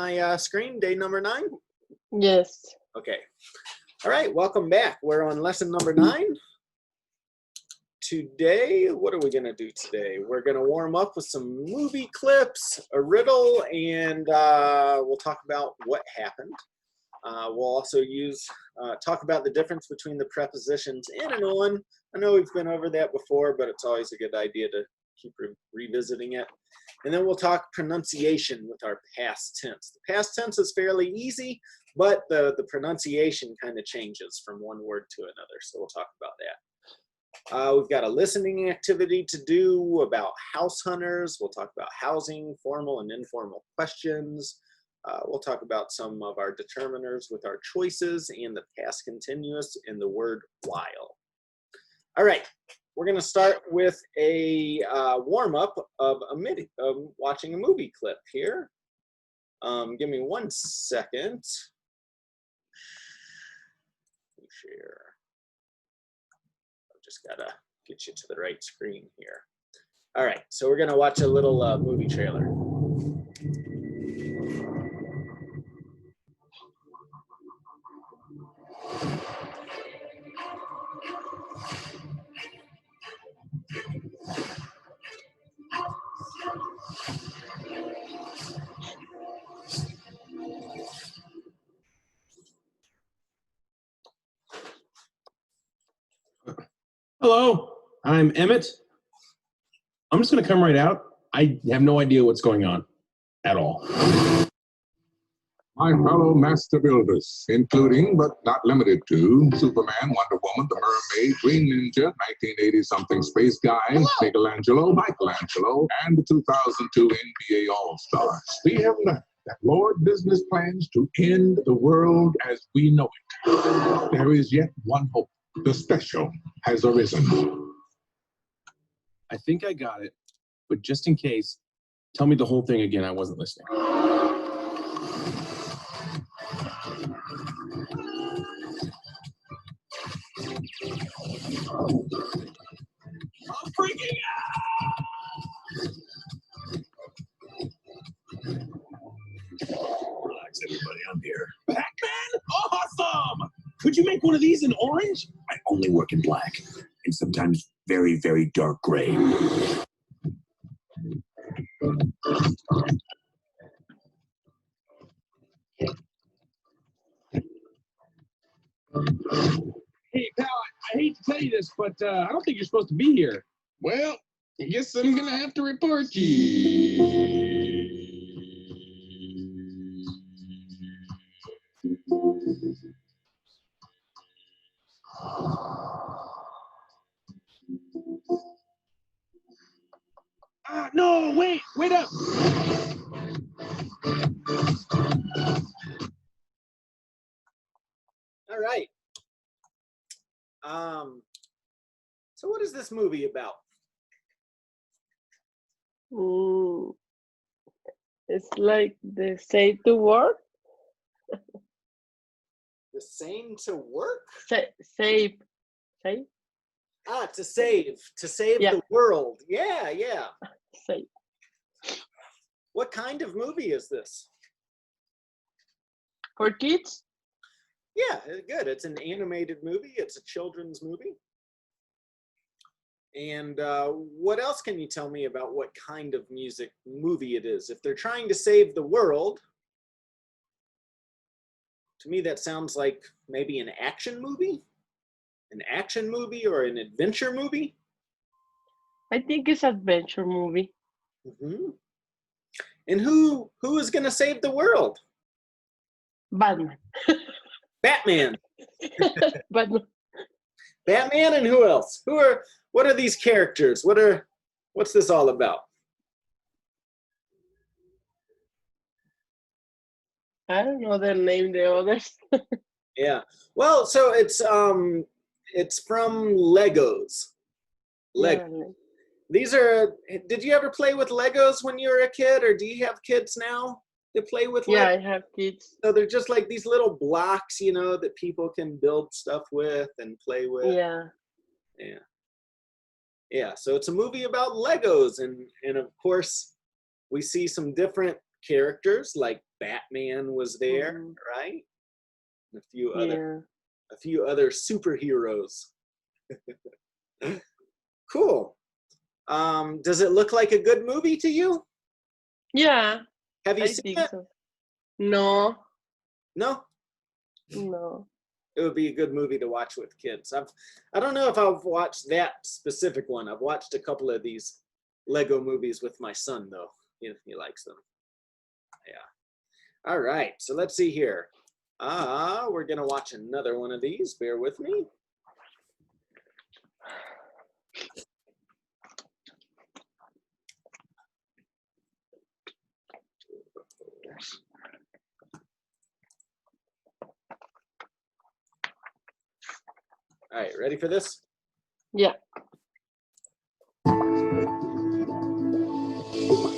My screen, day number 9? Yes. Okay. All right, welcome back. We're on lesson number 9. Today, what are we going to do today? We're going to warm up with some movie clips, a riddle, and we'll talk about what happened. We'll also talk about the difference between the prepositions in and on. I know we've been over that before, but it's always a good idea to keep revisiting it. And then we'll talk pronunciation with our past tense. The past tense is fairly easy, but the pronunciation kind of changes from one word to another. So we'll talk about that. We've got a listening activity to do about house hunters. We'll talk about housing, formal and informal questions. We'll talk about some of our determiners with our choices and the past continuous and the word while. All right. We're going to start with a warm-up of watching a movie clip here. Give me 1 second. Share. I've just got to get you to the right screen here. All right, so we're going to watch a little movie trailer. Hello, I'm Emmett. I'm just going to come right out. I have no idea what's going on at all. My fellow master builders, including but not limited to Superman, Wonder Woman, The Mermaid, Green Ninja, 1980-something Space Guy, Michelangelo, and the 2002 NBA All-Stars. We have learned that Lord Business plans to end the world as we know it. There is yet one hope. The special has arisen. I think I got it, but just in case, tell me the whole thing again. I wasn't listening. I'm freaking out! Relax, everybody. I'm here. Pac-Man? Awesome! Could you make one of these in orange? I only work in black, and sometimes very, very dark gray. Hey, pal, I hate to tell you this, but I don't think you're supposed to be here. Well, I guess I'm gonna have to report you. No, wait up. All right. So what is this movie about? It's like the Save the World. The same to work? Save. Ah, to save Yeah. the world. Yeah. Save. What kind of movie is this? For kids? Yeah, good. It's an animated movie. It's a children's movie. And what else can you tell me about what kind of movie it is? If they're trying to save the world, to me that sounds like maybe an action movie? An action movie or an adventure movie? I think it's an adventure movie. Mm-hmm. And who is going to save the world? Batman. Batman. Batman. Batman and who else? What are these characters? What's this all about? I don't know their name, the others. Yeah. Well, so it's from Legos. Yeah. Did you ever play with Legos when you were a kid, or do you have kids now that play with Legos? Yeah, I have kids. So they're just like these little blocks, that people can build stuff with and play with. Yeah. Yeah, so it's a movie about Legos, and of course we see some different characters like Batman was there, Mhm. right? And Yeah. a few other superheroes. Cool. Does it look like a good movie to you? Yeah, Have you I seen think it? so. No, No? no. It would be a good movie to watch with kids. I don't know if I've watched that specific one. I've watched a couple of these Lego movies with my son though. He likes them. Yeah. All right. So let's see here. We're gonna watch another one of these. Bear with me. All right, ready for this? Yeah.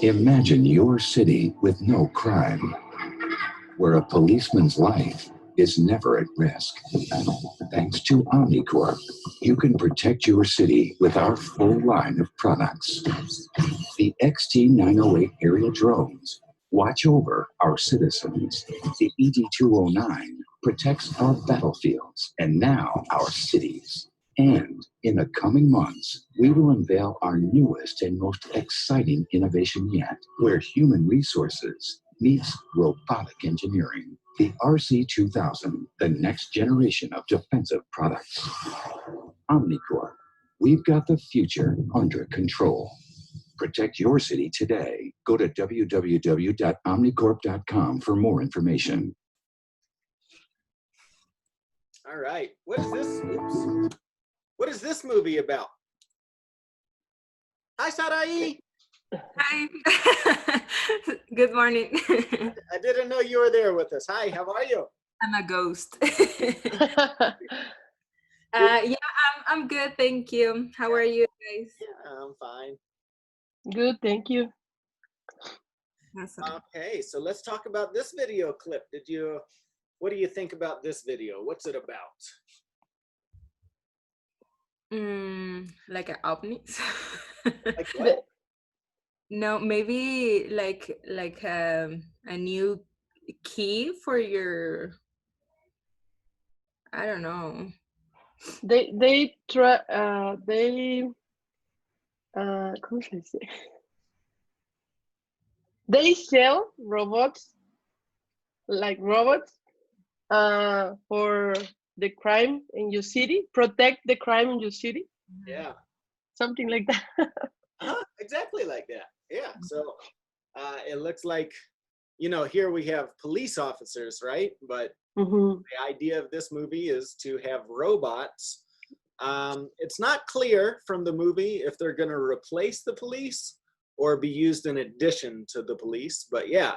Imagine your city with no crime, where a policeman's life is never at risk. Thanks to Omnicorp, you can protect your city with our full line of products. The XT908 aerial drones watch over our citizens. The ED209 protects our battlefields and now our cities. And in the coming months, we will unveil our newest and most exciting innovation yet, where human resources meets robotic engineering. The RC2000, the next generation of defensive products. Omnicorp, we've got the future under control. Protect your city today. Go to www.omnicorp.com for more information. All right. What is this? Oops. What is this movie about? Hi, Sarai. Hi. Good morning. I didn't know you were there with us. Hi, how are you? I'm a ghost. Yeah, I'm good, thank you. How are you guys? Yeah, I'm fine. Good, thank you. Awesome. Okay, so let's talk about this video clip. What do you think about this video? What's it about? Like an ovnis? Like what? No, maybe like a new key for your, I don't know. They try they ¿cómo se dice? They sell robots like robots for the crime in your city, protect the crime in your city, Yeah. something like that. Exactly like that. Yeah. So it looks like, here we have police officers, right? But Mhm. the idea of this movie is to have robots. It's not clear from the movie if they're going to replace the police or be used in addition to the police. But yeah,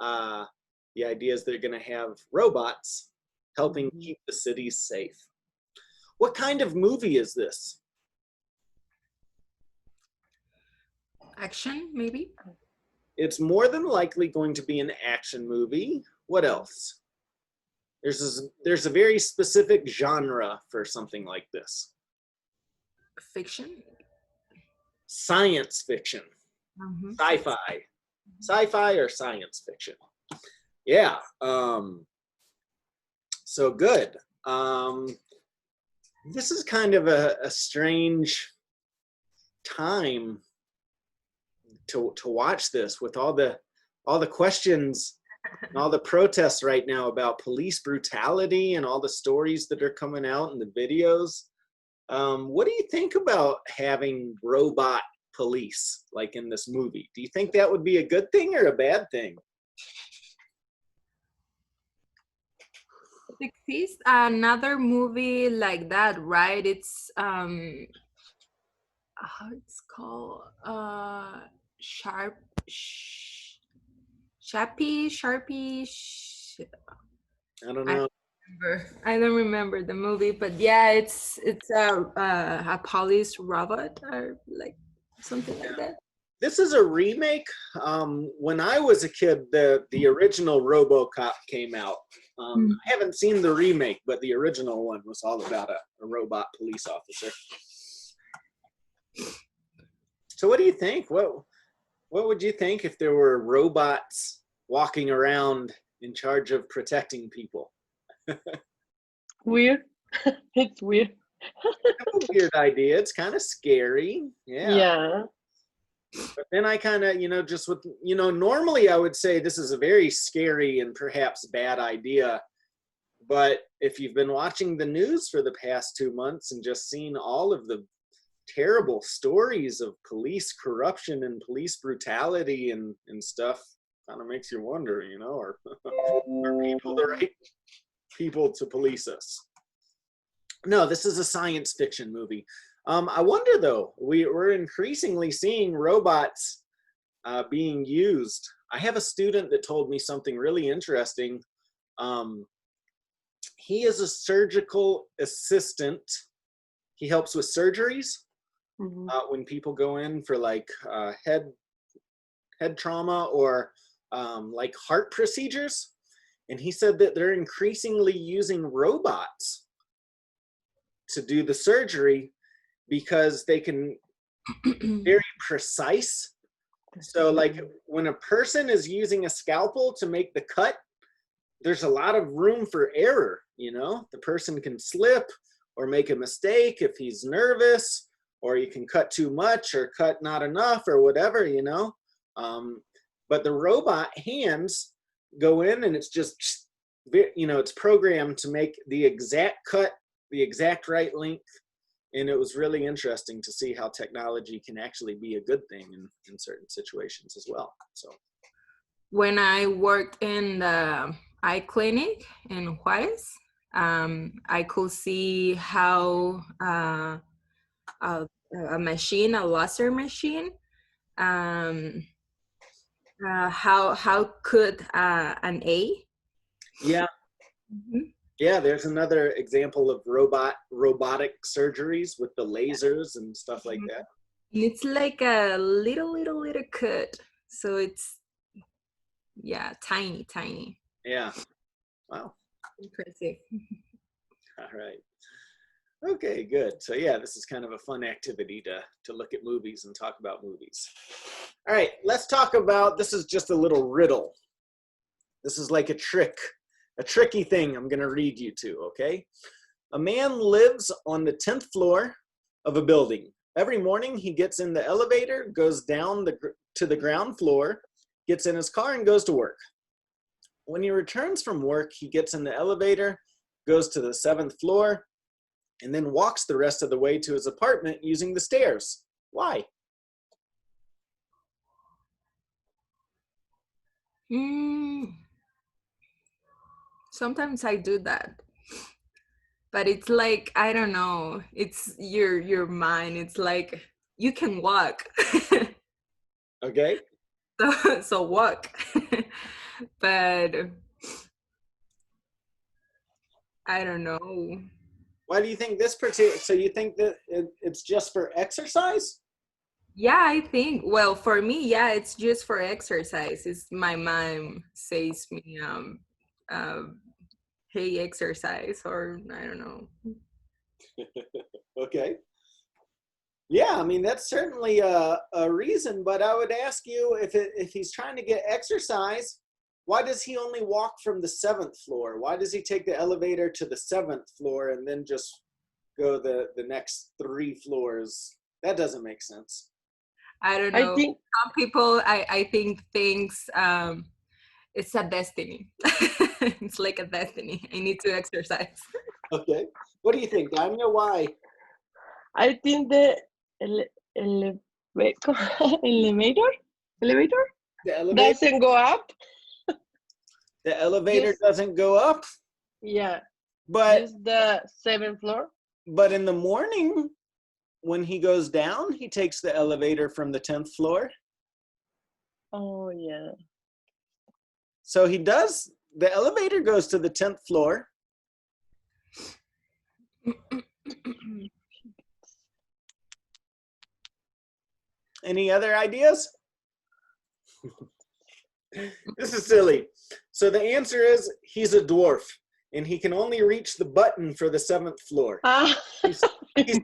the idea is they're going to have robots helping keep the cities safe. What kind of movie is this? Action, maybe? It's more than likely going to be an action movie. What else? There's a very specific genre for something like this. Fiction? Science fiction. Mhm. Sci-fi or science fiction. Yeah. So good. This is kind of a strange time to watch this with all the questions and all the protests right now about police brutality and all the stories that are coming out in the videos. What do you think about having robot police like in this movie? Do you think that would be a good thing or a bad thing? Exists another movie like that, right? It's how it's called? Sharp Sharpie. I don't I know. I don't remember the movie, but yeah, it's a police robot or like something like that. This is a remake. When I was a kid, the original RoboCop came out. I haven't seen the remake, but the original one was all about a robot police officer. So what do you think? What would you think if there were robots walking around in charge of protecting people. Weird. It's weird. Kind of a weird idea. It's kind of scary. Yeah. Yeah. But then I kind of, just with, normally I would say this is a very scary and perhaps bad idea. But if you've been watching the news for the past 2 months and just seen all of the terrible stories of police corruption and police brutality and stuff, kind of makes you wonder, are people the right people to police us? No, this is a science fiction movie. I wonder though, we're increasingly seeing robots being used. I have a student that told me something really interesting. He is a surgical assistant. He helps with surgeries when people go in for like head trauma or like heart procedures. And he said that they're increasingly using robots to do the surgery because they can very precise. So like when a person is using a scalpel to make the cut, there's a lot of room for error, the person can slip or make a mistake if he's nervous, or you can cut too much or cut not enough or whatever, but the robot hands go in and it's just, it's programmed to make the exact cut, the exact right length. And it was really interesting to see how technology can actually be a good thing in certain situations as well. So when I worked in the eye clinic in Juarez, I could see how a machine, a laser machine, how could an A? Yeah. Yeah, there's another example of robotic surgeries with the lasers and stuff like that. It's like a little cut. So it's, tiny. Yeah. Wow. Impressive. All right. Okay, good. So yeah, this is kind of a fun activity to look at movies and talk about movies. All right, let's talk about, this is just a little riddle. This is like a tricky thing I'm going to read you to, okay? A man lives on the 10th floor of a building. Every morning he gets in the elevator, goes down to the ground floor, gets in his car and goes to work. When he returns from work, he gets in the elevator, goes to the 7th floor, and then walks the rest of the way to his apartment using the stairs. Why? Sometimes I do that, but it's like, I don't know, it's your mind. It's like you can walk. Okay. So walk. But I don't know. Why do you think this particular, so you think that it's just for exercise? Yeah, I think, well, for me, it's just for exercise. It's my mom says me, hey, exercise, or I don't know. Okay. Yeah, I mean, that's certainly a reason, but I would ask you, if he's trying to get exercise, why does he only walk from the 7th floor? Why does he take the elevator to the 7th floor and then just go the next 3 floors? That doesn't make sense. I don't know. I think some people, I think thinks it's a destiny. It's like a destiny. I need to exercise. Okay. What do you think, Daniel? Why? I think the elevator The elevator? doesn't go up. The elevator Yes. doesn't go up, Yeah, but just the 7th floor. in the morning when he goes down, he takes the elevator from the 10th floor. Oh yeah. So he does, the elevator goes to the 10th floor. Any other ideas? This is silly. So the answer is he's a dwarf and he can only reach the button for the 7th floor. He's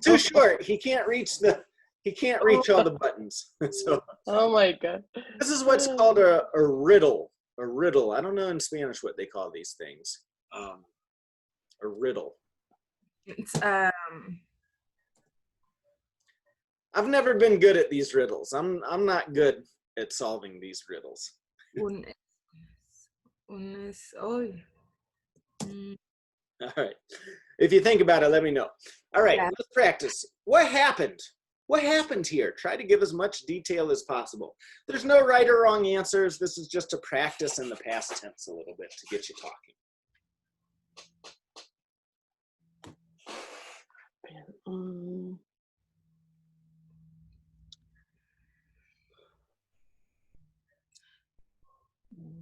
too short. He can't reach all the buttons. So Oh my god. this is what's called a riddle. A riddle. I don't know in Spanish what they call these things. A riddle. It's I've never been good at these riddles. I'm not good at solving these riddles. oh. Mm, All right. If you think about it, let me know. All right, Yeah. let's practice. What happened? What happened here? Try to give as much detail as possible. There's no right or wrong answers. This is just to practice in the past tense a little bit to get you talking.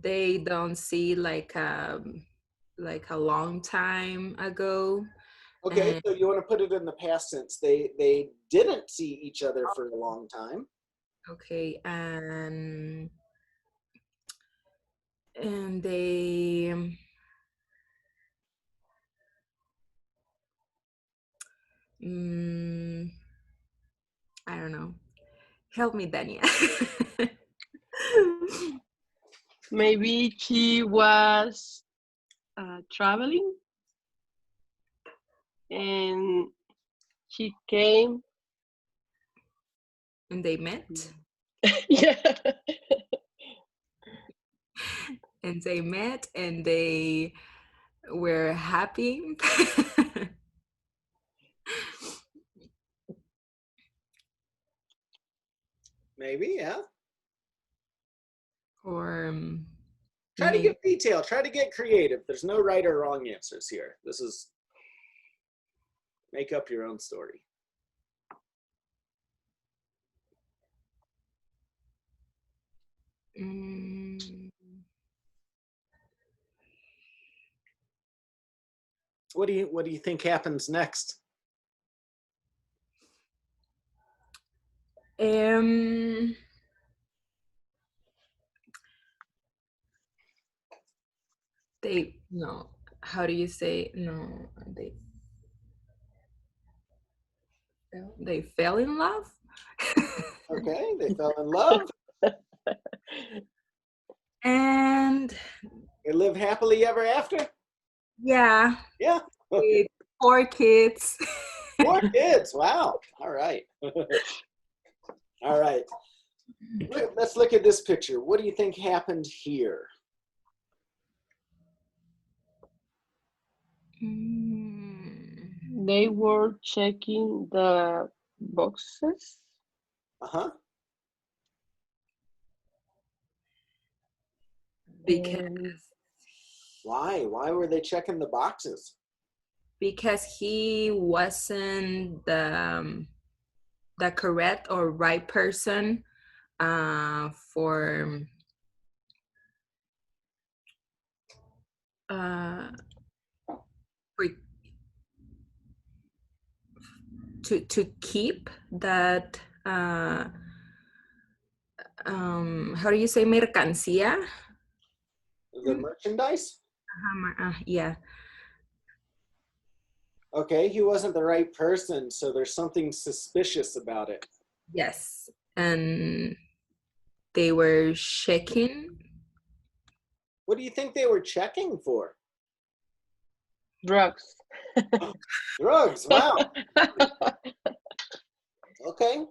They don't see like a long time ago. Okay, And- so you want to put it in the past tense. They didn't see each other for a long time. Okay, and they I don't know. Help me, Dania. Maybe she was traveling and she came. And they met. Yeah. And they met and they were happy. Maybe, yeah. Or Try to maybe- get detail. Try to get creative. There's no right or wrong answers here. This is make up your own story. What do you think happens next? They no. How do you say no? They fell in love. Okay, they fell in love. And They live happily ever after. yeah, Yeah. Okay. with 4 kids. 4 kids. Wow. All right. All right. Let's look at this picture. What do you think happened here? They were checking the boxes. Uh-huh. Because Why were they checking the boxes? he wasn't the correct or right person for to keep that how do you say mercancía? The merchandise? Yeah. Okay, he wasn't the right person, so there's something suspicious about it. Yes. And they were checking. What do you think they were checking for? Drugs. Drugs, wow. Okay.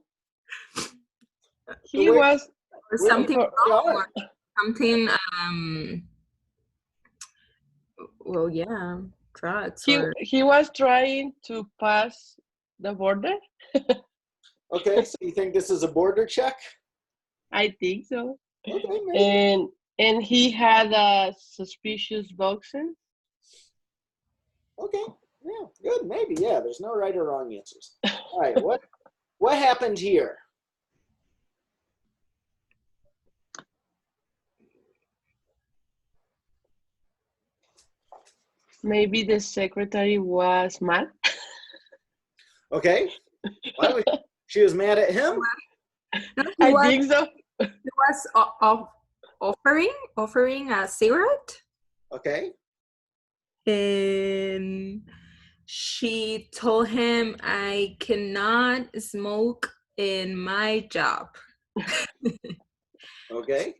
He was Or Where- something where- wrong, where- or something well, yeah, drugs or he was trying to pass the border. Okay, so you think this is a border check? I think so. Okay, maybe. And he had suspicious boxes. Okay, yeah, good, maybe, yeah. There's no right or wrong answers. All right, what happened here? Maybe the secretary was mad. Okay, why was she was mad at him? no, I think so. he was offering a cigarette, Okay, and she told him, I cannot smoke in my job. okay.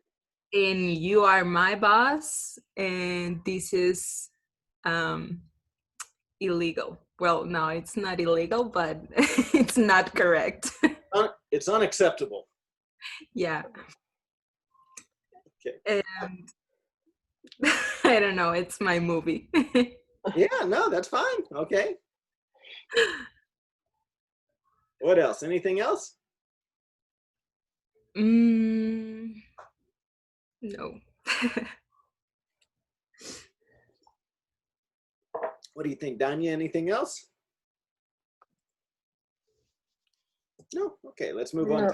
and You Are My Boss, and this is illegal. Well, no, it's not illegal, but it's not correct. It's unacceptable. Yeah. Okay. And I don't know, it's my movie. Yeah, no, that's fine. Okay. What else? Anything else? No. What do you think, Danya? Anything else? No? Okay, let's move on. No.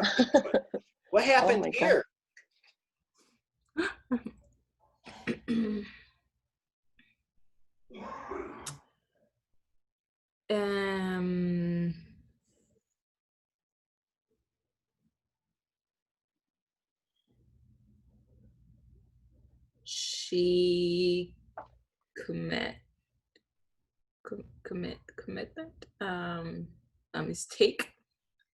What happened my God. here? um she committed a mistake,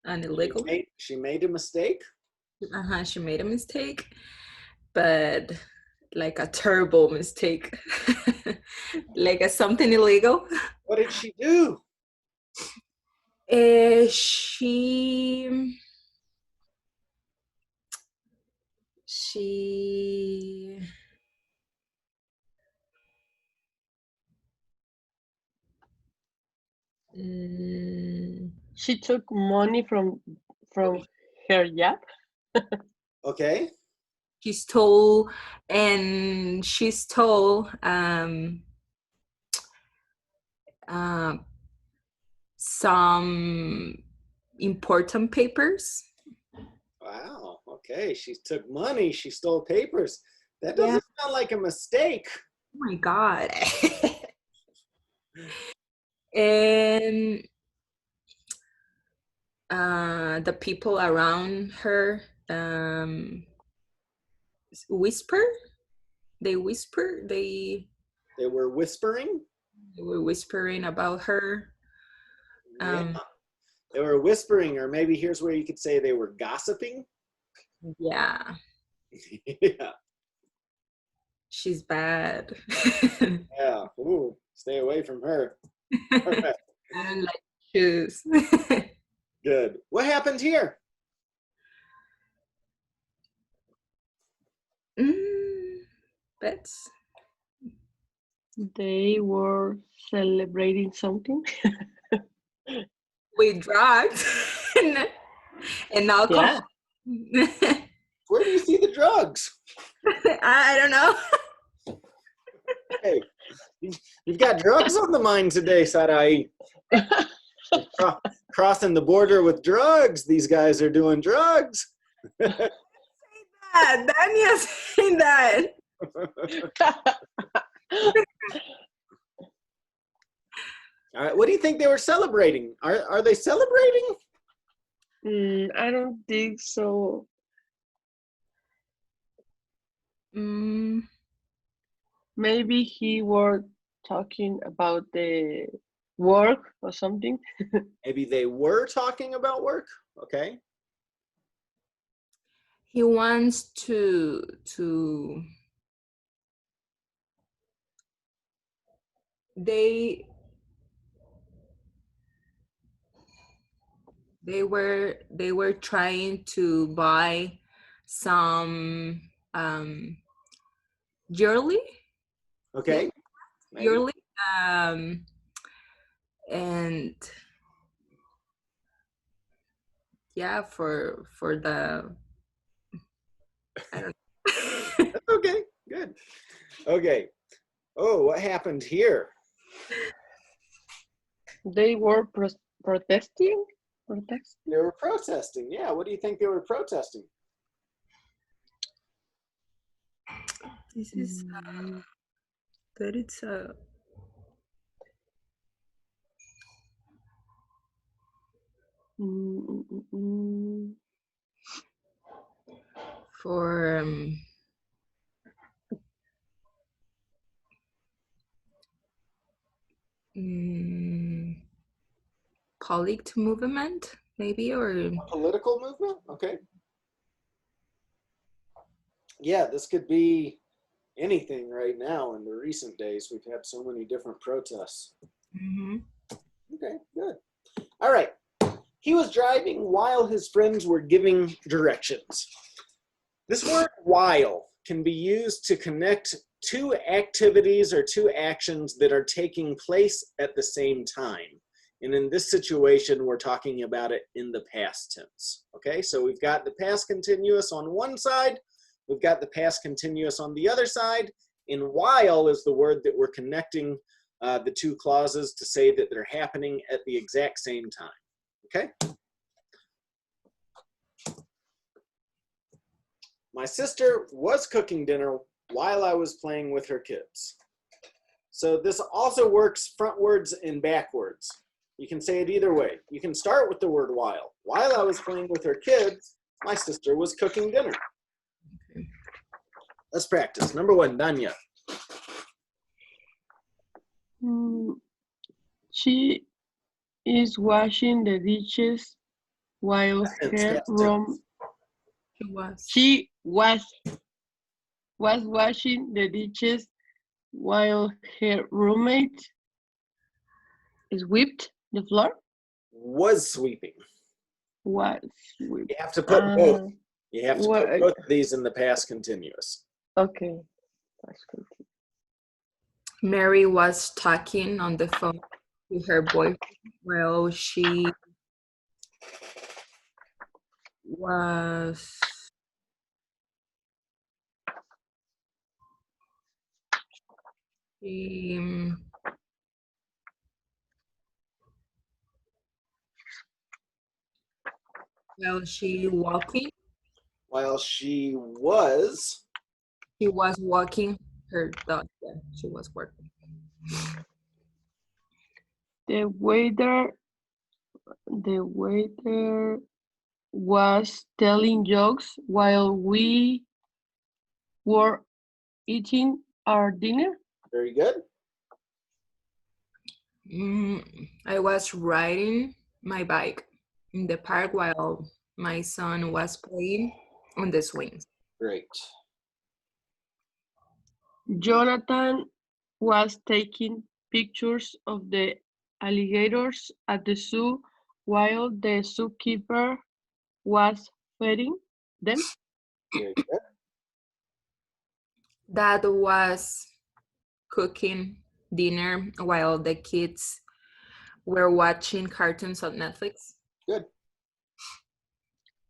an illegal. She made a mistake? She made a mistake, but like a terrible mistake. Like something illegal. What did she do? She She took money from her job. Okay. she stole uh, some important papers. Wow. Okay. She took money. She stole papers. That Yeah. doesn't sound like a mistake. Oh my God. And the people around her whisper. They were whispering? They were whispering about her. Yeah. They were whispering, or maybe here's where you could say they were gossiping. Yeah. Yeah. She's bad. Yeah. Ooh, stay away from her. I don't like shoes. Good. What happened here? Pets. They were celebrating something. With drugs and alcohol. Yeah. Where do you see the drugs? I don't know. Hey, you've got drugs on the mind today, Sarai. Crossing the border with drugs. These guys are doing drugs. Dania saying that. All right, what do you think they were celebrating? Are they celebrating? I don't think so. Maybe he was talking about the work or something. Maybe they were talking about work. Okay. He wants to they were trying to buy some jewelry. Okay. Maybe. Jewelry, and yeah, for the I don't know. Okay, good. Okay. Oh, what happened here? They were protesting. They were protesting. Yeah, what do you think they were protesting? This is that it's a for colleague movement, maybe, or a political movement. Okay. Yeah, this could be anything right now. In the recent days, we've had so many different protests. Mm-hmm. Okay, good. All right. He was driving while his friends were giving directions. This word while can be used to connect two activities or two actions that are taking place at the same time. And in this situation, we're talking about it in the past tense. Okay, so we've got the past continuous on one side, we've got the past continuous on the other side, and while is the word that we're connecting the two clauses to say that they're happening at the exact same time. Okay? My sister was cooking dinner while I was playing with her kids. So this also works frontwards and backwards. You can say it either way. You can start with the word while. While I was playing with her kids, my sister was cooking dinner. Okay. Let's practice. Number one, Danya. She is washing the dishes while her room. She was washing the dishes while her roommate swept the floor. Was sweeping. Was sweep. You have to put both. You have to put both of these in the past continuous. Okay. Mary was talking on the phone to her boyfriend while she was while she walking. While she was walking her dog. Yeah, she was working. The waiter was telling jokes while we were eating our dinner. Very good. I was riding my bike in the park while my son was playing on the swings. Great. Jonathan was taking pictures of the alligators at the zoo while the zookeeper was feeding them. Very good. Dad was cooking dinner while the kids were watching cartoons on Netflix. Good.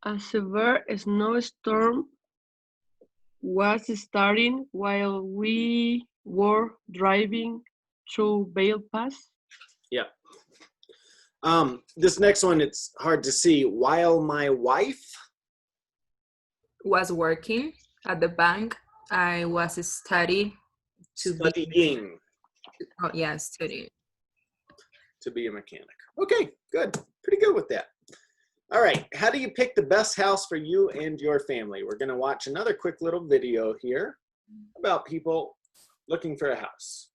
A severe snowstorm was starting while we were driving through Vale Pass. Yeah. This next one, it's hard to see. While my wife was working at the bank, I was studying. Studying to be a mechanic. Okay, good. Pretty good with that. All right, how do you pick the best house for you and your family? We're gonna watch another quick little video here about people looking for a house.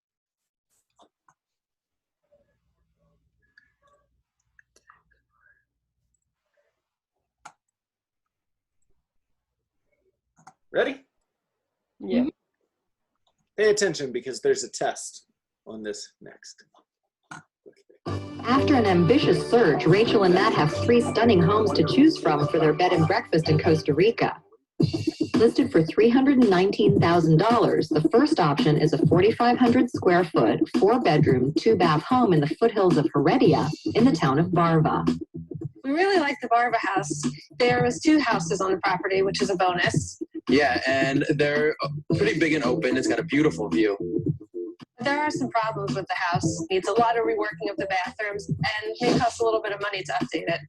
Ready? Yeah. Pay attention because there's a test on this next. After an ambitious search, Rachel and Matt have 3 stunning homes to choose from for their bed and breakfast in Costa Rica. Listed for $319,000, the first option is a 4,500 square foot, 4-bedroom, 2-bath home in the foothills of Heredia in the town of Barva. We really like the Barva house. There was 2 houses on the property, which is a bonus. Yeah, and they're pretty big and open. It's got a beautiful view. There are some problems with the house. Needs a lot of reworking of the bathrooms and may cost a little bit of money to update it.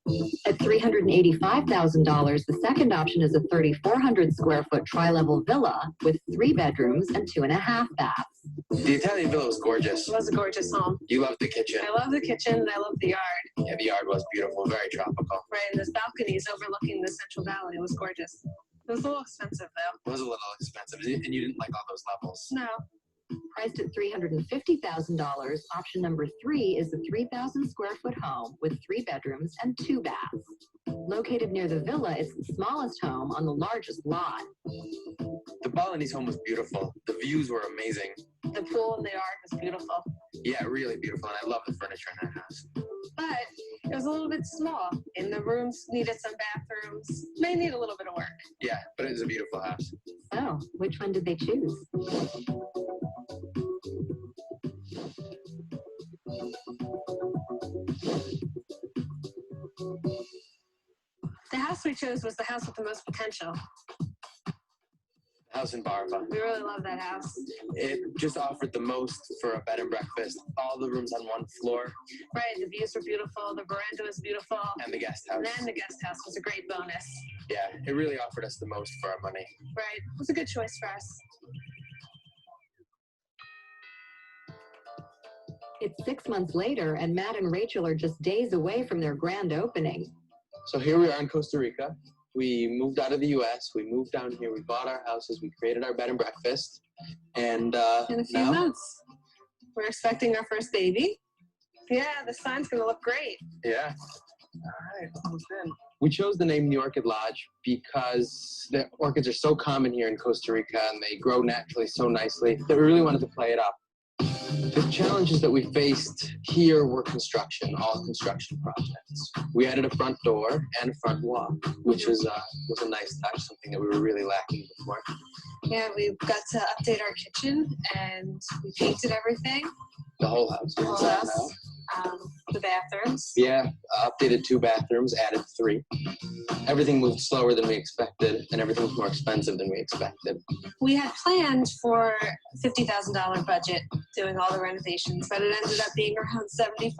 At $385,000, the second option is a 3,400 square foot tri-level villa with 3 bedrooms and 2.5 baths. The Italian villa was gorgeous. It was a gorgeous home. You loved the kitchen. I love the kitchen and I love the yard. Yeah, the yard was beautiful, very tropical. Right, and there's balconies overlooking the Central Valley. It was gorgeous. It was a little expensive though. It was a little expensive, and you didn't like all those levels. No. Priced at $350,000, option number 3 is the 3,000 square foot home with 3 bedrooms and 2 baths. Located near the villa, it's the smallest home on the largest lot. The Balinese home was beautiful. The views were amazing. The pool in the yard was beautiful, Yeah, really beautiful. And I love the furniture in that house. but it was a little bit small. And the rooms needed some bathrooms. May need a little bit of work. Yeah, but it was a beautiful house. So, which one did they choose? The house we chose was the house with the most potential. House in Barva. We really love that house. It just offered the most for a bed and breakfast. All the rooms on one floor, Right, the views were beautiful, the veranda was beautiful, and the guest house. and the guest house was a great bonus. Yeah, it really offered us the most for our money. Right, it was a good choice for us. It's 6 months later, and Matt and Rachel are just days away from their grand opening. So here we are in Costa Rica. We moved out of the U.S. We moved down here. We bought our houses. We created our bed and breakfast. And In a few now, months, we're expecting our first baby. Yeah, the sign's gonna look great. yeah. All right, almost in. We chose the name the Orchid Lodge because the orchids are so common here in Costa Rica and they grow naturally so nicely that we really wanted to play it up. The challenges that we faced here were construction, all construction projects. We added a front door and a front wall, which was a nice touch, something that we were really lacking before. Yeah, we got to update our kitchen and we painted everything. The whole house. The whole inside and house. out. The bathrooms. Yeah, updated 2 bathrooms, added 3. Everything moved slower than we expected, and everything was more expensive than we expected. We had planned for $50,000 budget doing all the renovations, but it ended up being around 75.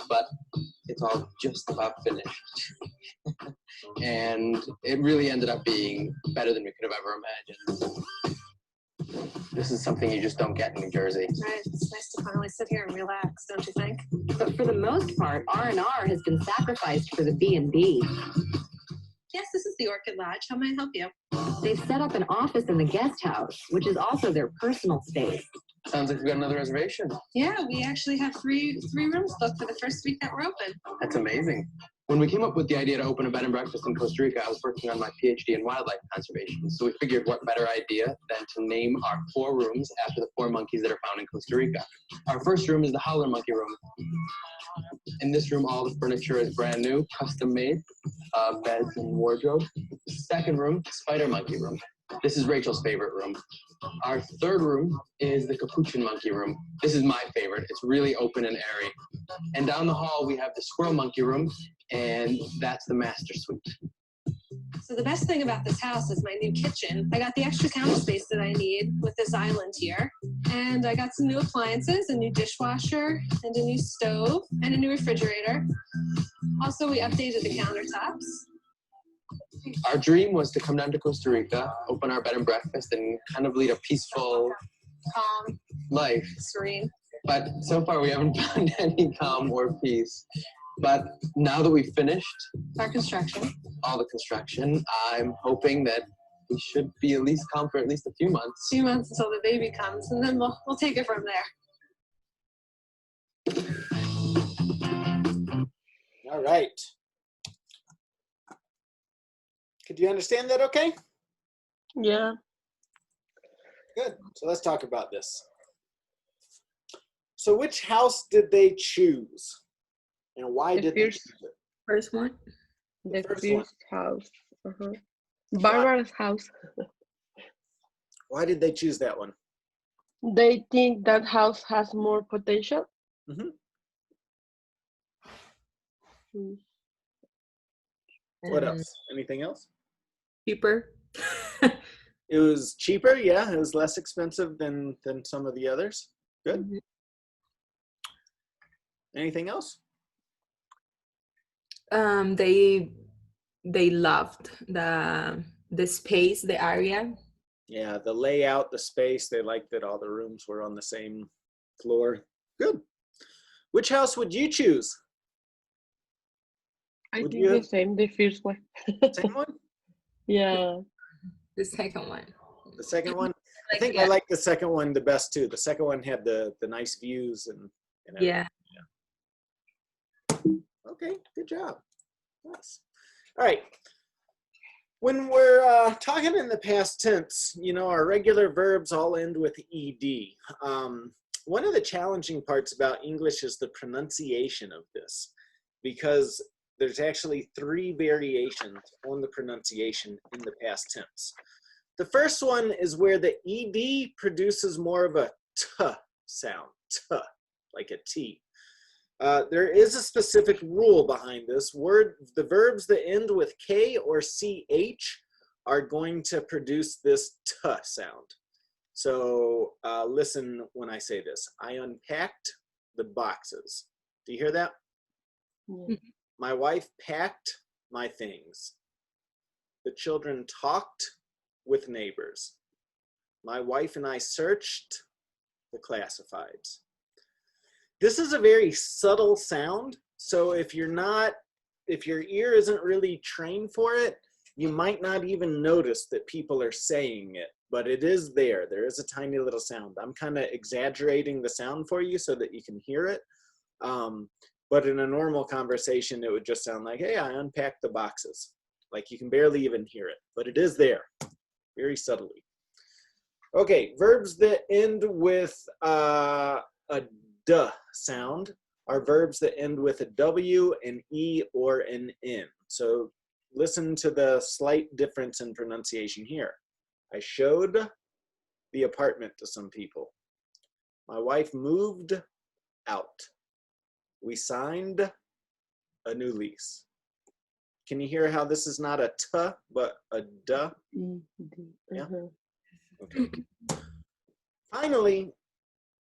But it's all just about finished. And it really ended up being better than we could have ever imagined. This is something you just don't get in New Jersey. Right, it's nice to finally sit here and relax, don't you think? But for the most part, R&R has been sacrificed for the B&B. Yes, this is the Orchid Lodge. How may I help you? They've set up an office in the guest house, which is also their personal space. Sounds like we've got another reservation. Yeah, we actually have three rooms booked for the first week that we're open. That's amazing. When we came up with the idea to open a bed and breakfast in Costa Rica, I was working on my PhD in wildlife conservation. So we figured what better idea than to name our 4 rooms after the 4 monkeys that are found in Costa Rica. Our first room is the howler monkey room. In this room, all the furniture is brand new, custom made, beds and wardrobe. Second room, spider monkey room. This is Rachel's favorite room. Our third room is the capuchin monkey room. This is my favorite. It's really open and airy. And down the hall, we have the squirrel monkey room, and that's the master suite. So the best thing about this house is my new kitchen. I got the extra counter space that I need with this island here. And I got some new appliances, a new dishwasher, and a new stove, and a new refrigerator. Also, we updated the countertops. Our dream was to come down to Costa Rica, open our bed and breakfast, and kind of lead a peaceful Calm, life. serene. But so far, we haven't found any calm or peace. But now that we've finished Our construction. all the construction, I'm hoping that we should be at least calm for at least a few months. 2 months until the baby comes, and then we'll take it from there. All right. Could you understand that okay? Yeah. Good. So let's talk about this. So which house did they choose? And why The did they first- choose it? First one. The first first house. Barbara's house. Why did they choose that one? They think that house has more potential. Mhm. Mm. What And else? Anything else? Cheaper. It was cheaper, yeah. It was less expensive than some of the others. Good. Mhm. Anything else? They loved the space, the area. Yeah, the layout, the space. They liked that all the rooms were on the same floor. Good. Which house would you choose? I Would think you the have- same, the first one. Same one? Yeah. The second one. The second one? I think I like the second one the best too. The second one had the nice views and everything. Yeah. Okay, good job. Nice. All right. When we're talking in the past tense, you know, our regular verbs all end with ed. One of the challenging parts about English is the pronunciation of this, because there's actually 3 variations on the pronunciation in the past tense. The first one is where the ed produces more of a t sound, t, like a T. There is a specific rule behind this. The verbs that end with K or CH are going to produce this T sound. So listen when I say this. I unpacked the boxes. Do you hear that? Yeah. My wife packed my things. The children talked with neighbors. My wife and I searched the classifieds. This is a very subtle sound, so if your ear isn't really trained for it, you might not even notice that people are saying it, but it is there. There is a tiny little sound. I'm kind of exaggerating the sound for you so that you can hear it. But in a normal conversation, it would just sound like, hey, I unpacked the boxes. Like you can barely even hear it, but it is there, very subtly. Okay, verbs that end with a D sound are verbs that end with a W, an E, or an N. So listen to the slight difference in pronunciation here. I showed the apartment to some people. My wife moved out. We signed a new lease. Can you hear how this is not a T, but a D? Yeah? Okay. Finally,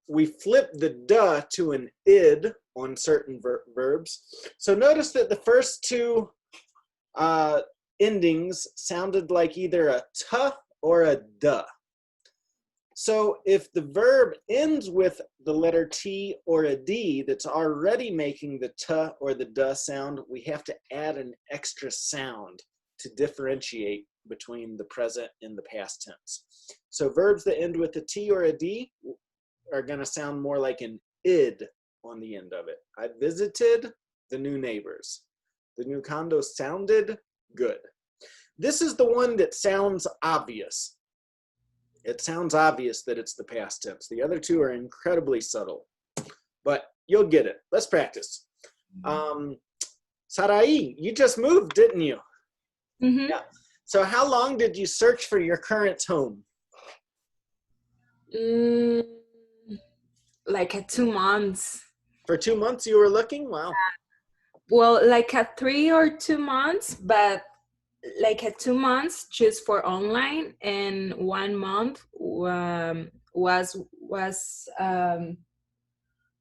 we flip the D to an id on certain verbs. So notice that the first 2 endings sounded like either a T or a D. So if the verb ends with the letter T or a D that's already making the T or the D sound, we have to add an extra sound to differentiate between the present and the past tense. So verbs that end with a T or a D are going to sound more like an id on the end of it. I visited the new neighbors. The new condo sounded good. This is the one that sounds obvious. It sounds obvious that it's the past tense. The other 2 are incredibly subtle, but you'll get it. Let's practice. Sarai, you just moved, didn't you? Mm-hmm. Yeah. So how long did you search for your current home? Like at 2 months. For 2 months you were looking? Wow. Well, like at 3 or 2 months, but like at 2 months just for online, and 1 month was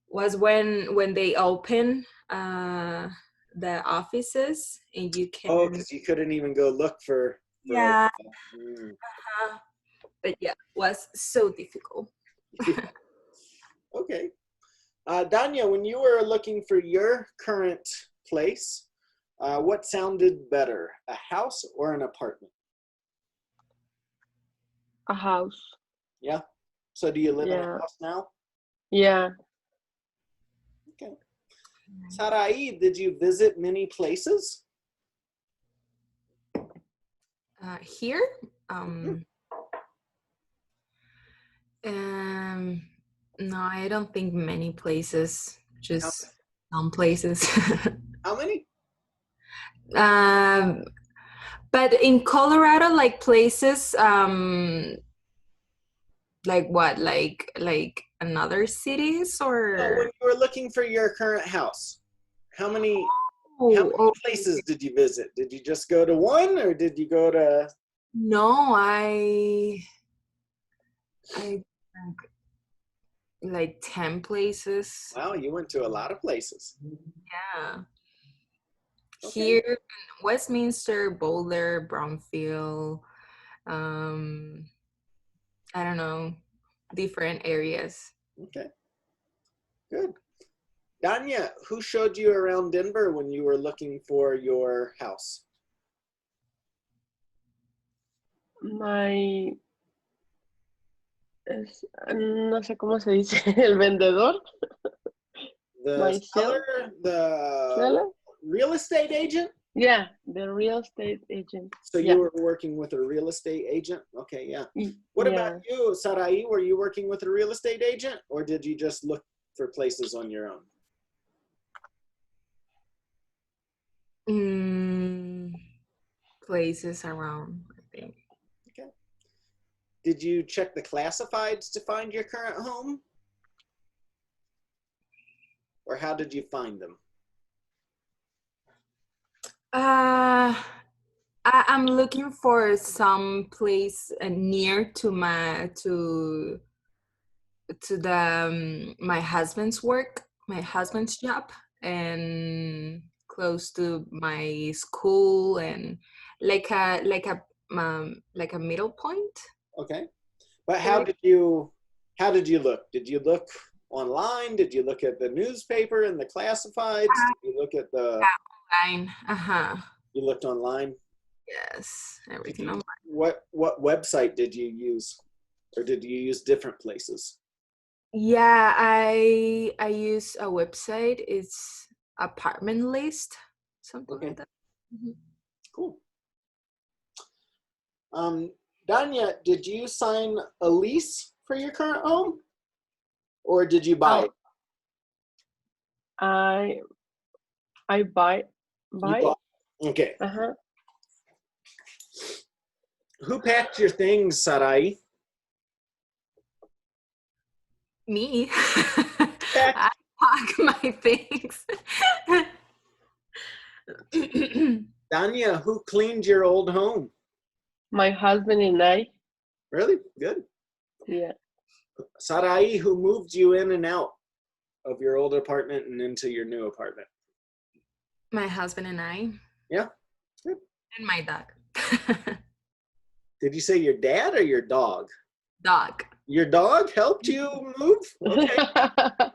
when they open the offices, and you can. Oh, because you couldn't even go look for Yeah. But yeah, it was so difficult. Okay. Danya, when you were looking for your current place, what sounded better, a house or an apartment? A house. Yeah. So do you live in a Yeah. house now? Yeah. Okay. Sarai, did you visit many places? Here, no, I don't think many places, just some places. How many? But in Colorado, like places, like what, like another cities, or? Oh, when you were looking for your current house, how many places did you visit? Did you just go to one, or did you go to? No, I like 10 places. Wow, you went to a lot of places. Yeah. Okay. Here in Westminster, Boulder, Bromfield, I don't know, different areas. Okay. Good. Danya, who showed you around Denver when you were looking for your house? My No sé cómo se dice, el vendedor, The myself, seller, the seller. real estate agent? Yeah, the real estate agent. So Yeah. you were working with a real estate agent? Okay, yeah. Y- What yeah. about you, Sarai? Were you working with a real estate agent or did you just look for places on your own? Places around, I think. Okay. Did you check the classifieds to find your current home? Or how did you find them? I'm looking for some place near to my husband's work, my husband's job, and close to my school, and like a middle point. Okay. But how did you look? Did you look online? Did you look at the newspaper and the classifieds? Did you look at the Online. You looked online? Yes, everything online. What website did you use? Or did you use different places? Yeah, I use a website. It's apartment list, something Okay. like that. Mhm. Cool. Danya, did you sign a lease for your current home? Or did you buy it? I buy. You bought. Okay. Uh-huh. Who packed your things, Sarai? Me. Packed. I pack my things. Danya, who cleaned your old home? My husband and I. Really? Good. Yeah. Sarai, who moved you in and out of your old apartment and into your new apartment? My husband and I. Yeah. Good. And my dog. Did you say your dad or your dog? Dog. Your dog helped you move? Okay.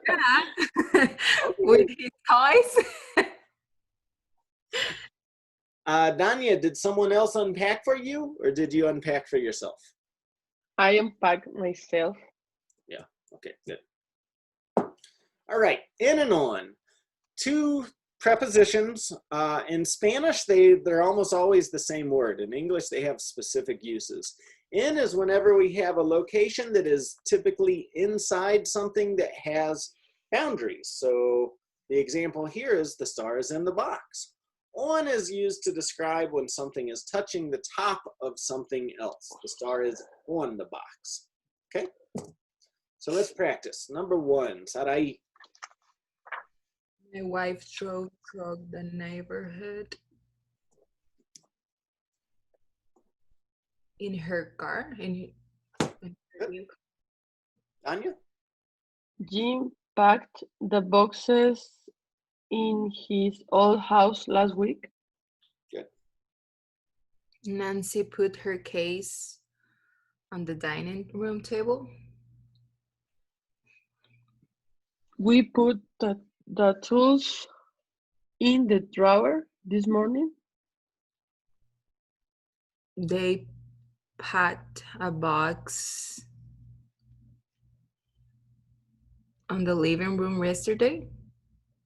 Yeah. With his toys. Danya, did someone else unpack for you or did you unpack for yourself? I unpack myself. Yeah. Okay, good. All right, in and on. Two prepositions. In Spanish, they're almost always the same word. In English, they have specific uses. In is whenever we have a location that is typically inside something that has boundaries. So the example here is the star is in the box. On is used to describe when something is touching the top of something else. The star is on the box. Okay? So let's practice. Number one, Sarai. My wife drove through the neighborhood in her car. In her new car. Danya? Jim packed the boxes in his old house last week. Good. Nancy put her case on the dining room table. We put the tools in the drawer this morning. They packed a box on the living room yesterday.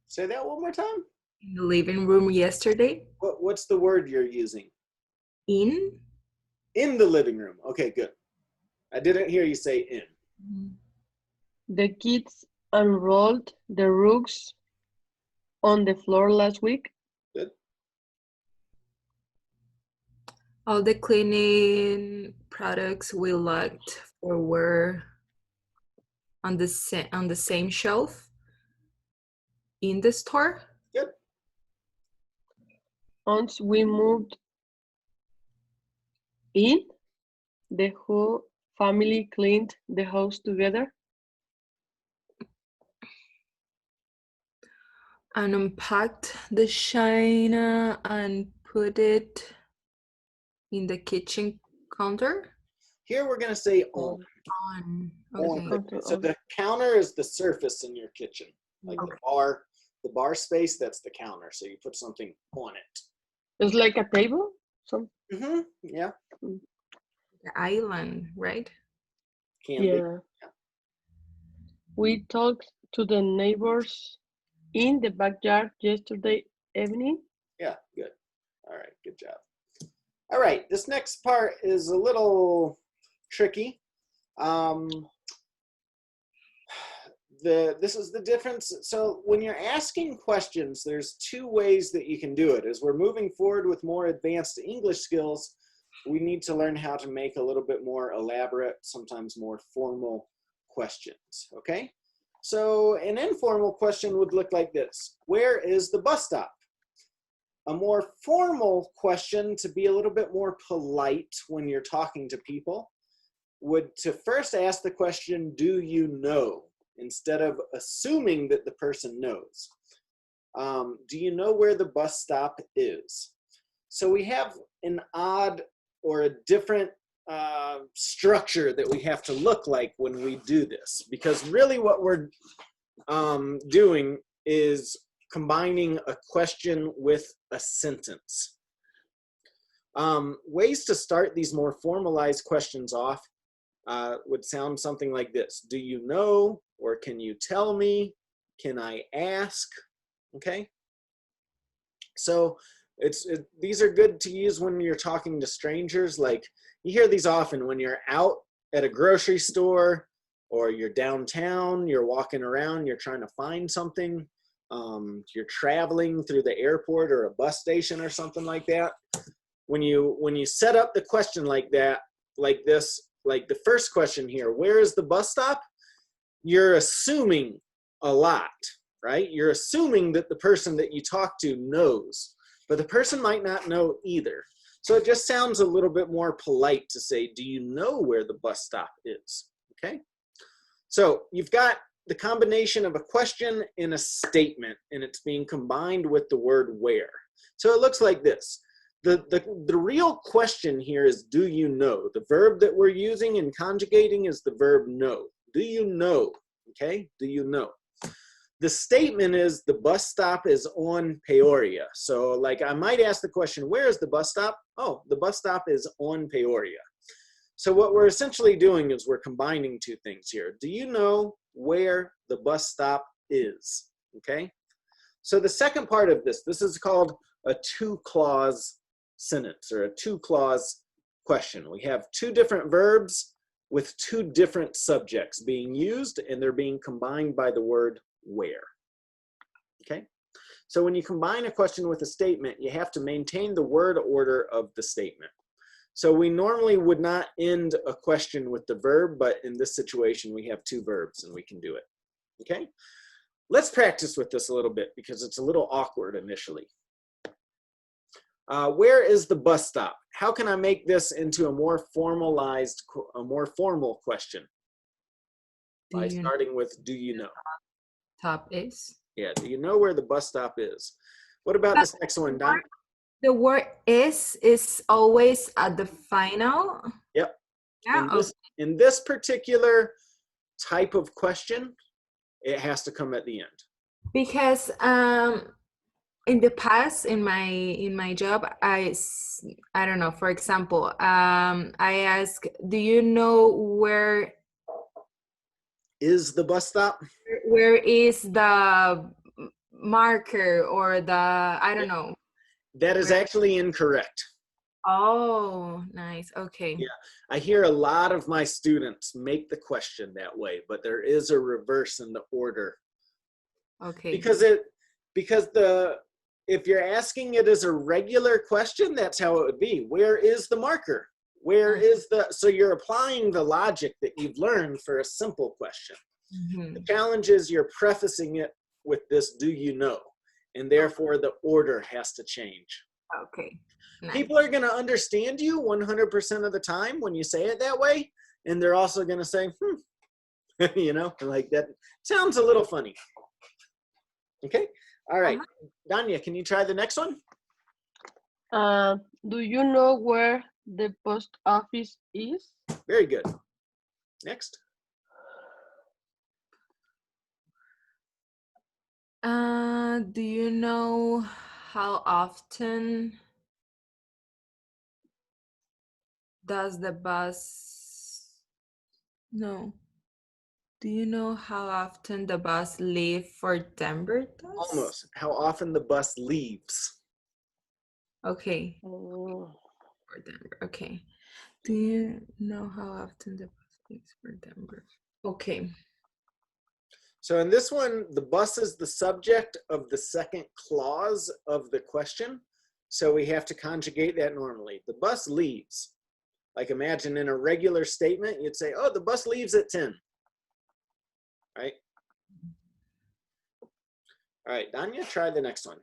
Say that one more time. In the living room yesterday. What's the word you're using? In. In the living room. Okay, good. I didn't hear you say in. The kids unrolled the rugs on the floor last week. Good. All the cleaning products we looked for were on the same shelf in the store. Good. Once we moved in, the whole family cleaned the house together. And unpacked the china and put it in the kitchen counter. Here we're going to say on. On. On. Okay. So the counter is the surface in your kitchen. Like the bar space, that's the counter. So you put something on it. It's like a table? Mm-hmm. Yeah. The island, right? Can be. Yeah. We talked to the neighbors in the backyard yesterday evening. Yeah, good. All right, good job. All right, this next part is a little tricky. This is the difference. So when you're asking questions, there's two ways that you can do it. As we're moving forward with more advanced English skills, we need to learn how to make a little bit more elaborate, sometimes more formal questions, okay? So an informal question would look like this. Where is the bus stop? A more formal question, to be a little bit more polite when you're talking to people, would to first ask the question, do you know? Instead of assuming that the person knows. Do you know where the bus stop is? So we have an odd or a different structure that we have to look like when we do this, because really what we're doing is combining a question with a sentence. Ways to start these more formalized questions off would sound something like this. Do you know, or can you tell me? Can I ask? Okay. So these are good to use when you're talking to strangers. Like you hear these often when you're out at a grocery store or you're downtown, you're walking around, you're trying to find something. You're traveling through the airport or a bus station or something like that. When you set up the question like that, like this, like the first question here, where is the bus stop? You're assuming a lot, right? You're assuming that the person that you talk to knows, but the person might not know either. So it just sounds a little bit more polite to say, do you know where the bus stop is? Okay. So you've got the combination of a question and a statement, and it's being combined with the word where. So it looks like this. The real question here is, do you know? The verb that we're using and conjugating is the verb know. Do you know? Okay, do you know? The statement is the bus stop is on Peoria. So like I might ask the question, where is the bus stop? Oh, the bus stop is on Peoria. So what we're essentially doing is we're combining two things here. Do you know where the bus stop is? Okay, so the second part of this is called a two-clause sentence or a two-clause question. We have two different verbs with two different subjects being used, and they're being combined by the word where. Okay, so when you combine a question with a statement, you have to maintain the word order of the statement. So we normally would not end a question with the verb, but in this situation we have two verbs and we can do it. Okay, let's practice with this a little bit because it's a little awkward initially. Where is the bus stop? How can I make this into a more formalized, a more formal question? By starting with, do you know? Top is? Yeah, do you know where the bus stop is? What about this next one, Don? The word is always at the final? Yep. Yeah. In this particular type of question, it has to come at the end. Because in the past, in my job, I don't know, for example, I ask, do you know where is the bus stop? Where is the marker or the, I don't know. That is actually incorrect. Oh, nice. Okay. Yeah, I hear a lot of my students make the question that way, but there is a reverse in the order. Okay. Because if you're asking it as a regular question, that's how it would be. Where is the marker? Where is the, so you're applying the logic that you've learned for a simple question. Mm-hmm. The challenge is you're prefacing it with this, do you know? And therefore the order has to change. Okay. Nice. People are going to understand you 100% of the time when you say it that way. And they're also going to say, you know, like that sounds a little funny. Okay. All right. Danya, can you try the next one? Do you know where the post office is? Very good. Next. Do you know how often does the bus No. Do you know how often the bus leave for Denver does? Almost. How often the bus leaves? Okay, Oh, for Denver. Okay. Do you know how often the bus leaves for Denver? Okay. So in this one, the bus is the subject of the second clause of the question. So we have to conjugate that normally. The bus leaves. Like imagine in a regular statement, you'd say, oh, the bus leaves at 10. Right? All right, Danya, try the next one.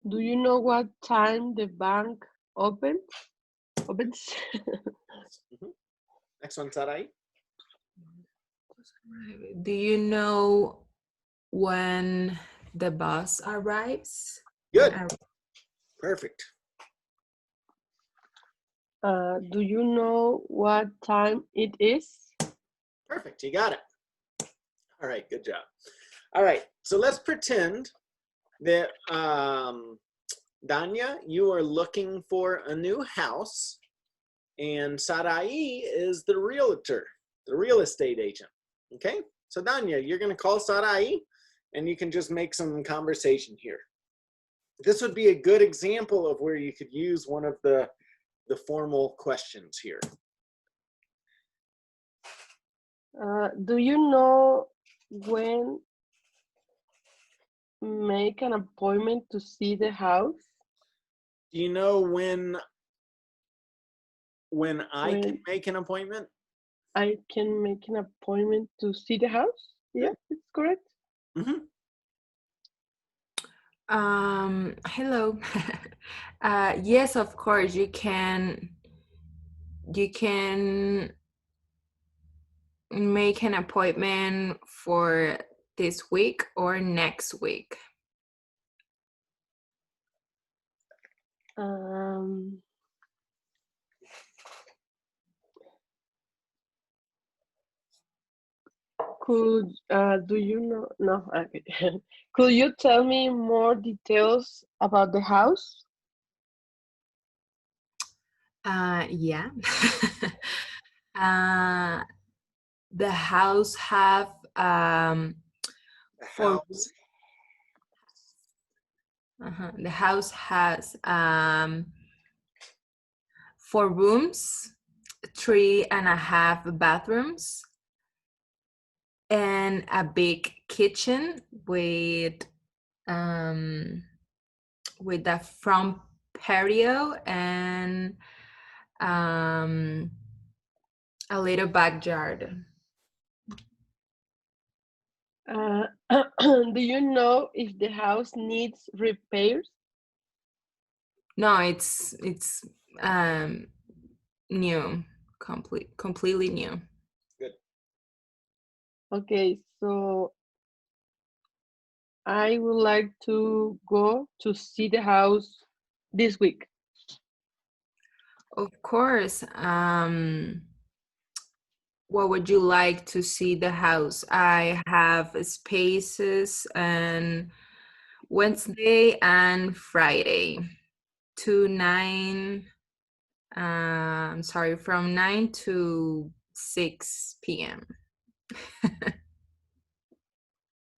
do you know what time the bank opens? Next one, Sarai. Do you know when the bus arrives? Good. When Perfect. Do you know what time it is? Perfect. You got it. All right, good job. All right, so let's pretend that Danya, you are looking for a new house, and Sarai is the realtor, the real estate agent. Okay, so Danya, you're going to call Sarai, and you can just make some conversation here. This would be a good example of where you could use one of the formal questions here. Do you know when make an appointment to see the house? Do you know when I can When make an appointment? I can make an appointment to see the house? Yeah, it's correct. Mm-hmm. Hello. Yes, of course, you can make an appointment for this week or next week. Could do you know? No, okay. Could you tell me more details about the house? Yeah. The house have four. The house has 4 rooms, 3.5 bathrooms, and a big kitchen with a front patio and a little backyard. Do you know if the house needs repairs? No, it's new, completely new. Good. Okay, so I would like to go to see the house this week. Of course. What would you like to see the house? I have spaces on Wednesday and Friday from 9 to 6 p.m.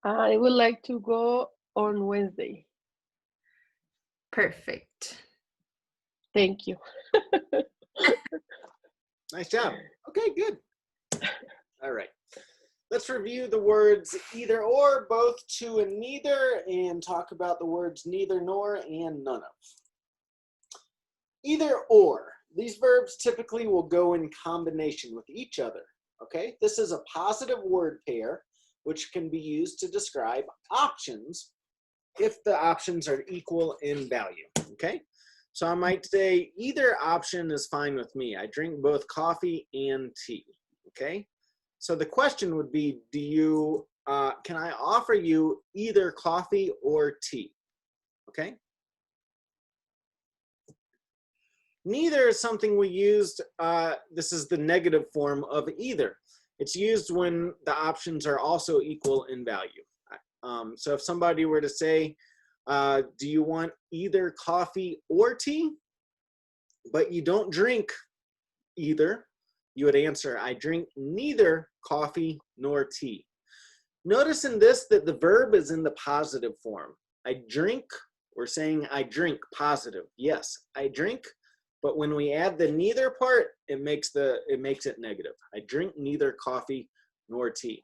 I would like to go on Wednesday. Perfect. Thank you. Nice job. Okay, good. All right. Let's review the words either or, both to and neither, and talk about the words neither nor and none of. Either or. These verbs typically will go in combination with each other. Okay? This is a positive word pair, which can be used to describe options if the options are equal in value. Okay? So I might say either option is fine with me. I drink both coffee and tea. Okay? So the question would be, can I offer you either coffee or tea? Okay? Neither is something we used, this is the negative form of either. It's used when the options are also equal in value. So if somebody were to say, do you want either coffee or tea? But you don't drink either. you would answer, I drink neither coffee nor tea. Notice in this that the verb is in the positive form. I drink, we're saying I drink positive. Yes, I drink, but when we add the neither part, it makes it negative. I drink neither coffee nor tea.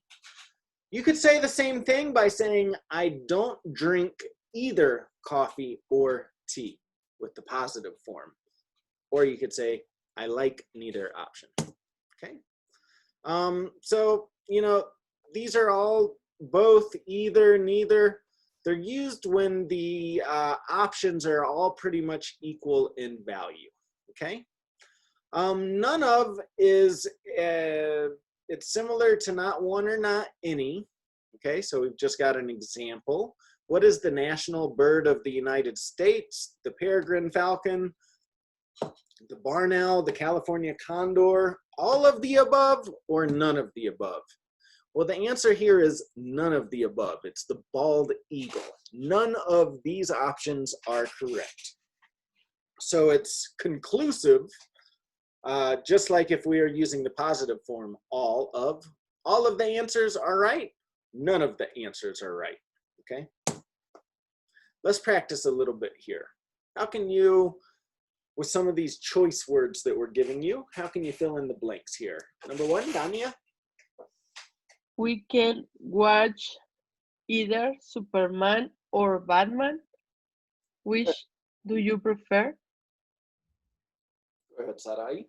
You could say the same thing by saying I don't drink either coffee or tea with the positive form. Or you could say I like neither option. Okay. So, you know, these are all both, either, neither. They're used when the options are all pretty much equal in value. Okay. None of is, it's similar to not one or not any. Okay, so we've just got an example. What is the national bird of the United States? The peregrine falcon, the barn owl, the California condor, all of the above or none of the above? Well, the answer here is none of the above. It's the bald eagle. None of these options are correct. So it's conclusive, just like if we are using the positive form, all of the answers are right, none of the answers are right, okay? Let's practice a little bit here. How can you, with some of these choice words that we're giving you, how can you fill in the blanks here? Number one, Dania? We can watch either Superman or Batman. Which do you prefer? Go ahead, Sarai.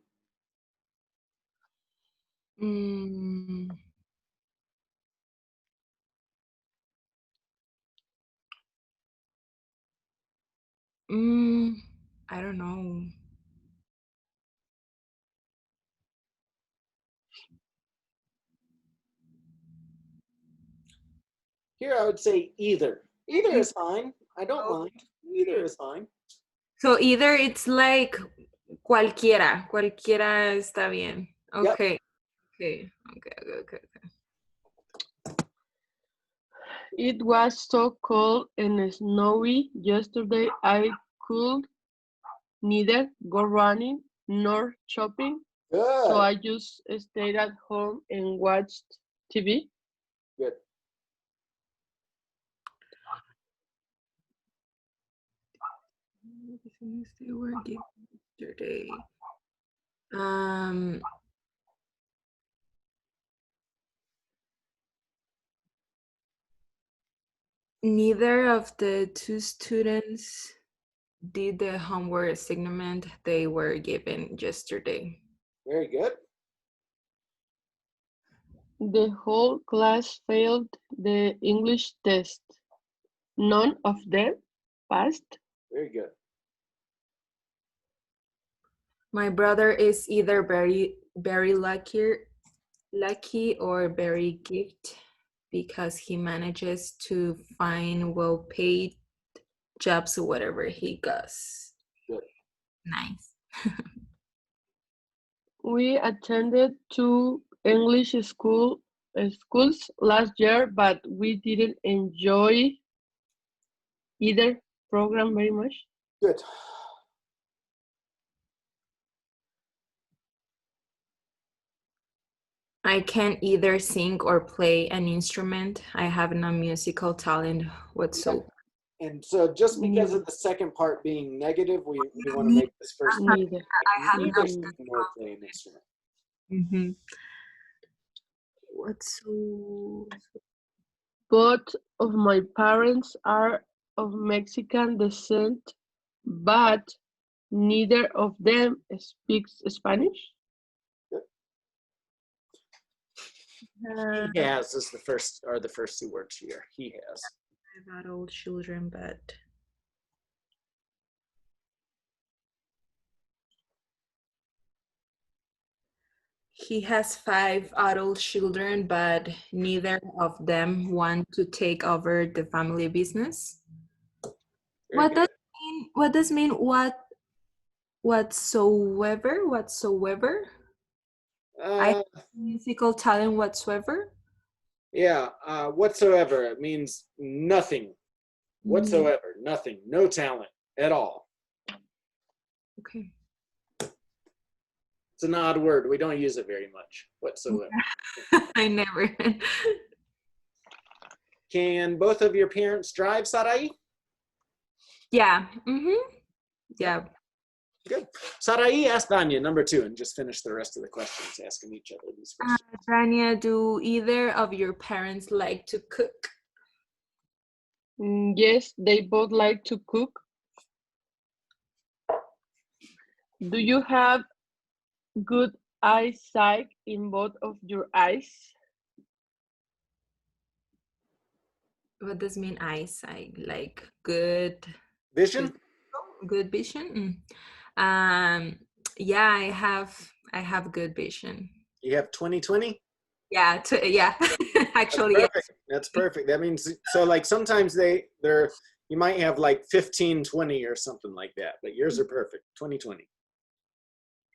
I don't know. Here I would say either. Either is fine. I don't mind. Either is fine. So either it's like cualquiera está bien. Okay. Yep. Okay. It was so cold and snowy yesterday I could neither go running nor shopping. Good. So I just stayed at home and watched TV. Good. They were given yesterday. Neither of the two students did the homework assignment they were given yesterday. Very good. The whole class failed the English test. None of them passed. Very good. My brother is either very lucky or very gifted because he manages to find well-paid jobs whatever he does. Good. Nice. We attended two English schools last year, but we didn't enjoy either program very much. Good. I can either sing or play an instrument. I have no musical talent whatsoever. And so just because of the second part being negative, we want to make this first part. Neither. I have no Neither sing nor play an instrument. Mm-hmm. What's so? Both of my parents are of Mexican descent, but neither of them speaks Spanish. He has is the first two words here. He has. I've adult children, but he has 5 adult children, but neither of them want to take over the family business. What does mean whatsoever? I have musical talent whatsoever. Yeah, whatsoever. It means nothing. Whatsoever, nothing, no talent at all. Okay. It's an odd word. We don't use it very much whatsoever. I never. Can both of your parents drive, Sarai? Yeah. Yeah. Good. Sarai, ask Danya number 2 and just finish the rest of the questions, asking each other these questions. Rania, do either of your parents like to cook? Yes, they both like to cook. Do you have good eyesight in both of your eyes? What does mean eyesight? Like good Vision? good vision? Yeah, I have good vision. You have 20/20? Yeah, yeah. Actually, That's yes. perfect. That's perfect. That means, so like sometimes they're you might have like 15/20 or something like that, but yours are perfect. 20/20.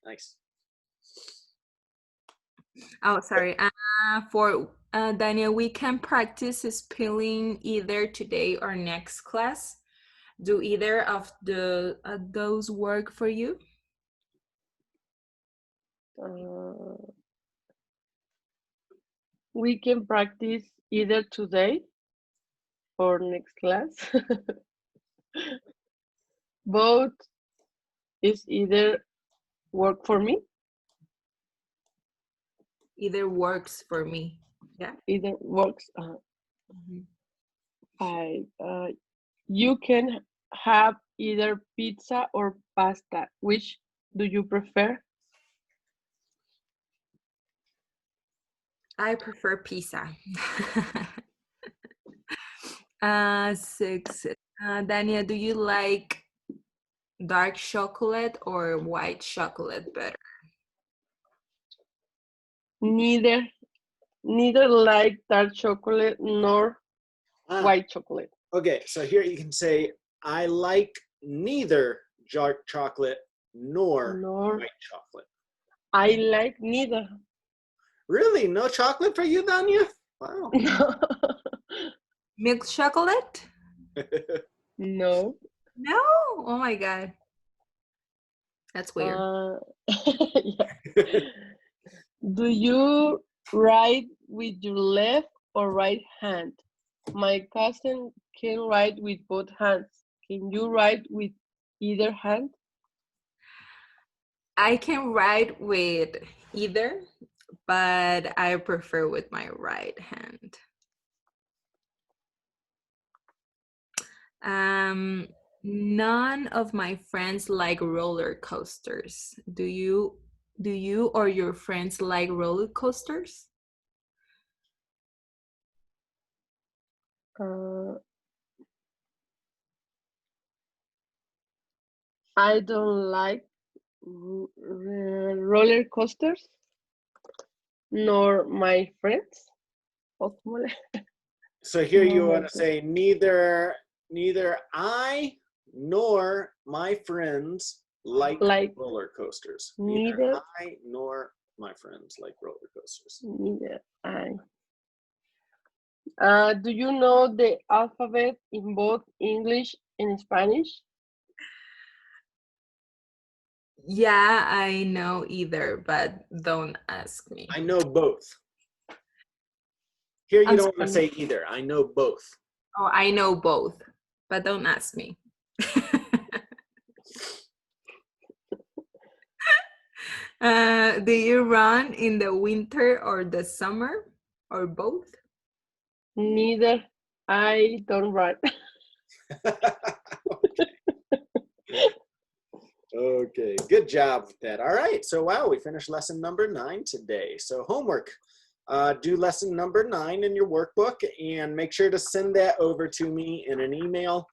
Nice. Oh, sorry. For Daniel, we can practice spelling either today or next class. Do either of those work for you? We can practice either today or next class. Both is either work for me. Either works for me. Yeah. Either works. You can have either pizza or pasta. Which do you prefer? I prefer pizza. 6. Dania, do you like dark chocolate or white chocolate better? Neither like dark chocolate nor white chocolate. Okay, so here you can say, I like neither dark chocolate nor white chocolate. I like neither. Really? No chocolate for you, Danya? Wow. Milk chocolate? No. No? Oh my God. That's weird. Do you write with your left or right hand? My cousin can write with both hands. Can you write with either hand? I can write with either, but I prefer with my right hand. None of my friends like roller coasters. Do you or your friends like roller coasters? I don't like roller coasters, nor my friends. So here you want to say neither I nor my friends like roller coasters. Neither I nor my friends like roller coasters. Neither I. Do you know the alphabet in both English and Spanish? Yeah, I know either, but don't ask me. I know both. Here you don't want to say either. I know both. Oh, I know both, but don't ask me. Do you run in the winter or the summer or both? Neither. I don't run. Okay, good job with that. All right, so wow, we finished lesson number 9 today. So homework, do lesson number 9 in your workbook and make sure to send that over to me in an email